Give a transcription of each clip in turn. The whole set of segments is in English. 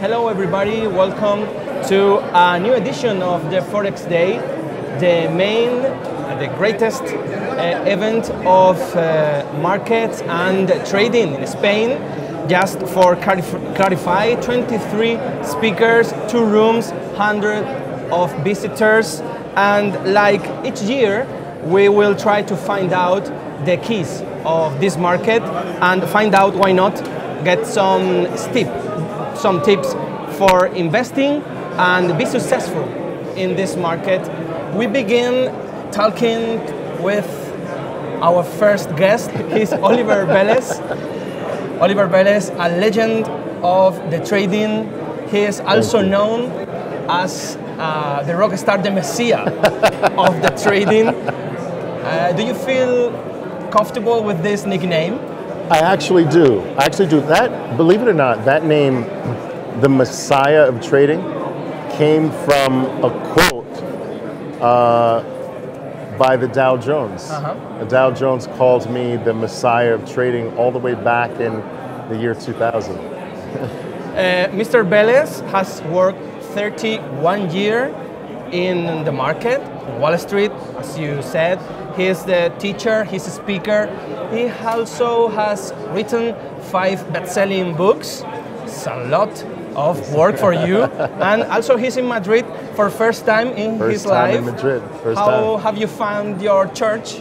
Hello everybody, welcome to a new edition of the Forex Day, the greatest event of markets and trading in Spain. Just for clarify, 23 speakers, 2 rooms, 100 of visitors, and like each year we will try to find out the keys of this market and find out, why not, get some tips for investing and be successful in this market. We begin talking with our first guest. He's Oliver Velez. Oliver Velez, a legend of the trading. He is also known as the rock star, the messiah of the trading. Do you feel comfortable with this nickname? I actually do. That, believe it or not, that name, the Messiah of trading, came from a quote by the Dow Jones. The Dow Jones called me the Messiah of trading all the way back in the year 2000. Mr. Velez has worked 31 years in the market, Wall Street, as you said. He's the teacher, he's a speaker. He also has written 5 best-selling books. It's a lot of work for you. And also he's in Madrid for first time in his life. In Madrid. How have you found your church?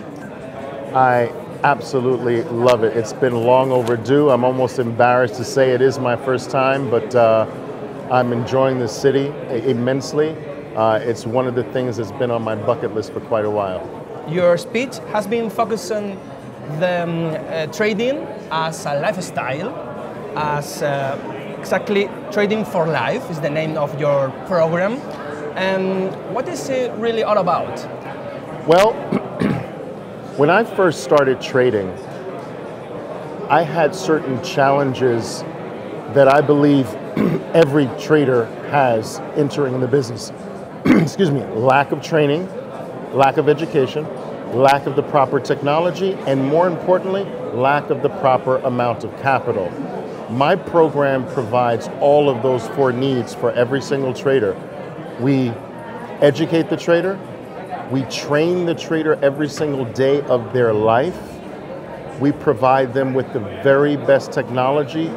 I absolutely love it. It's been long overdue. I'm almost embarrassed to say it is my first time, but I'm enjoying the city immensely. It's one of the things that's been on my bucket list for quite a while. Your speech has been focused on the trading as a lifestyle, as exactly trading for life is the name of your program. And what is it really all about? Well, when I first started trading, I had certain challenges that I believe every trader has entering the business. Excuse me, lack of training, lack of education, lack of the proper technology, and more importantly, lack of the proper amount of capital. My program provides all of those 4 needs for every single trader. We educate the trader, we train the trader every single day of their life, we provide them with the very best technology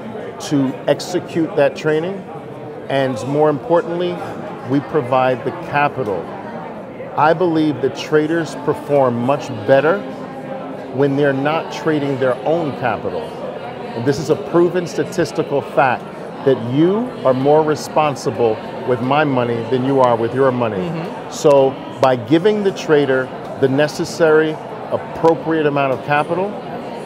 to execute that training, and more importantly, we provide the capital. I believe that traders perform much better when they're not trading their own capital. And this is a proven statistical fact that you are more responsible with my money than you are with your money. So by giving the trader the necessary, appropriate amount of capital,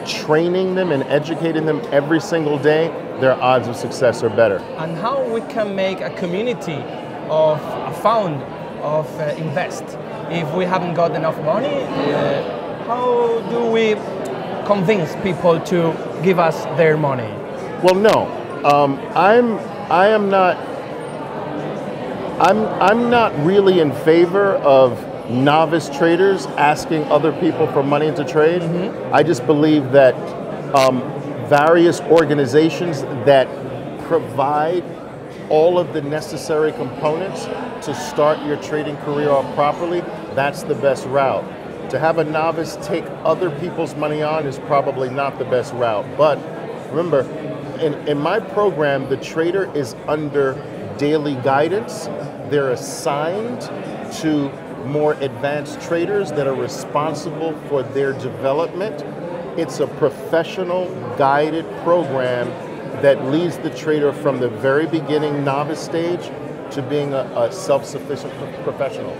training them and educating them every single day, their odds of success are better. And how we can make a community of a fund of invest? If we haven't got enough money, how do we convince people to give us their money? Well, no, I'm not really in favor of novice traders asking other people for money to trade. I just believe that various organizations that provide all of the necessary components to start your trading career off properly, that's the best route. To have a novice take other people's money on is probably not the best route. But remember, in my program, the trader is under daily guidance. They're assigned to more advanced traders that are responsible for their development. It's a professional guided program that leads the trader from the very beginning novice stage to being a self-sufficient professional.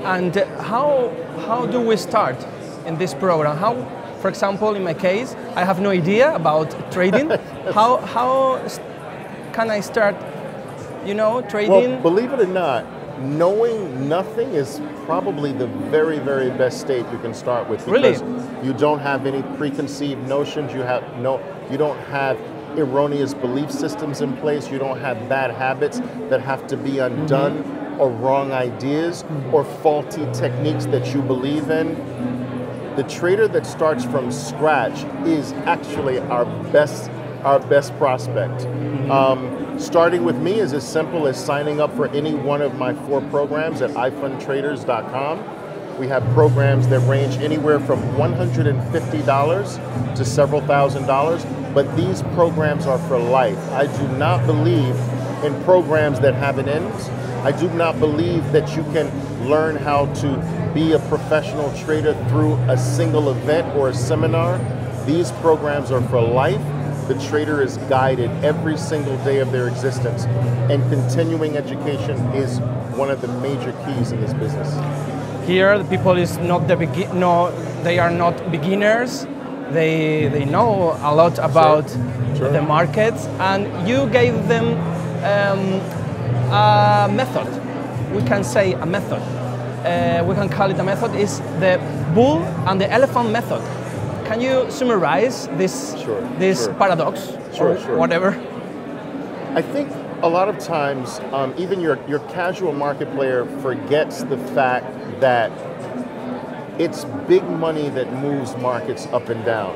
And how do we start in this program? How, for example, in my case, I have no idea about trading. How can I start, trading? Well, believe it or not, knowing nothing is probably the very, very best state you can start with. Because you don't have any preconceived notions. You don't have erroneous belief systems in place. You don't have bad habits that have to be undone, or wrong ideas, or faulty techniques that you believe in. The trader that starts from scratch is actually our best our best prospect. Starting with me is as simple as signing up for any one of my 4 programs at iFundTraders.com. We have programs that range anywhere from $150 to several $1,000s, but these programs are for life. I do not believe in programs that have an end. I do not believe that you can learn how to be a professional trader through a single event or a seminar. These programs are for life. The trader is guided every single day of their existence, and continuing education is one of the major keys in this business. Here, the people is not the they are not beginners. They know a lot about the markets, and you gave them a method. We can say a method. We can call it a method. Is the bull and the elephant method. Can you summarize this paradox or whatever? I think a lot of times, even your casual market player forgets the fact that it's big money that moves markets up and down.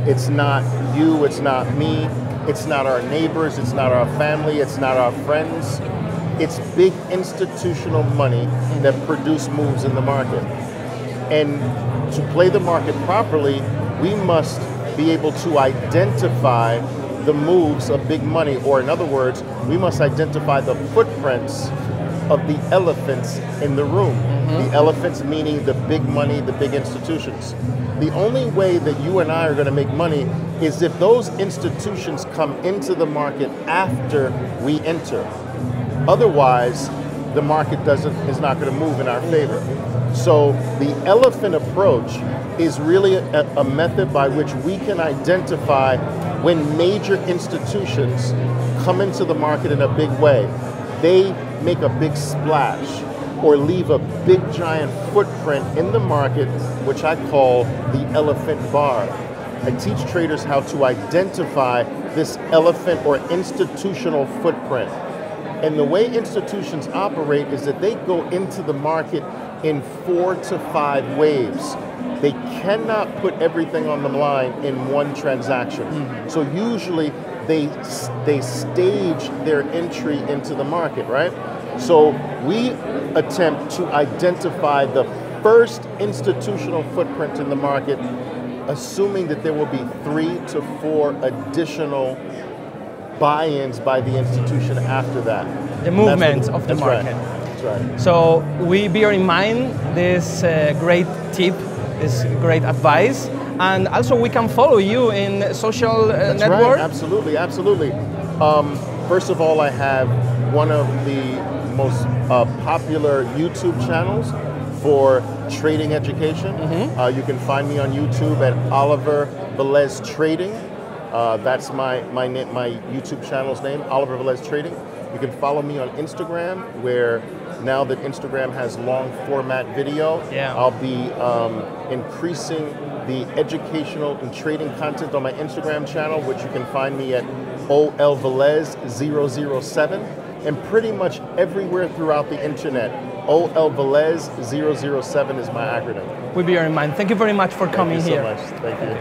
It's not you, it's not me, it's not our neighbors, it's not our family, it's not our friends. It's big institutional money that produce moves in the market. And to play the market properly, we must be able to identify the moves of big money, or in other words, we must identify the footprints of the elephants in the room. The elephants meaning the big money, the big institutions. The only way that you and I are going to make money is if those institutions come into the market after we enter. Otherwise, the market is not going to move in our favor. So the elephant approach is really a method by which we can identify when major institutions come into the market in a big way. They make a big splash or leave a big giant footprint in the market, which I call the elephant bar. I teach traders how to identify this elephant or institutional footprint. And the way institutions operate is that they go into the market in 4 to 5 waves. They cannot put everything on the line in one transaction. So usually they stage their entry into the market, right? So we attempt to identify the first institutional footprint in the market, assuming that there will be 3 to 4 additional buy-ins by the institution after that. The movement of the market. That's right. So we bear in mind this great tip, this great advice, and also we can follow you in social network. Right. Absolutely, absolutely. First of all, I have one of the most popular YouTube channels for trading education. You can find me on YouTube at Oliver Velez Trading. That's my YouTube channel's name, Oliver Velez Trading. You can follow me on Instagram, where now that Instagram has long format video, I'll be increasing the educational and trading content on my Instagram channel, which you can find me at OLVelez007, and pretty much everywhere throughout the internet. OLVelez007 is my acronym. We'll bear in mind. Thank you very much for coming here. Thank you so much. Thank you.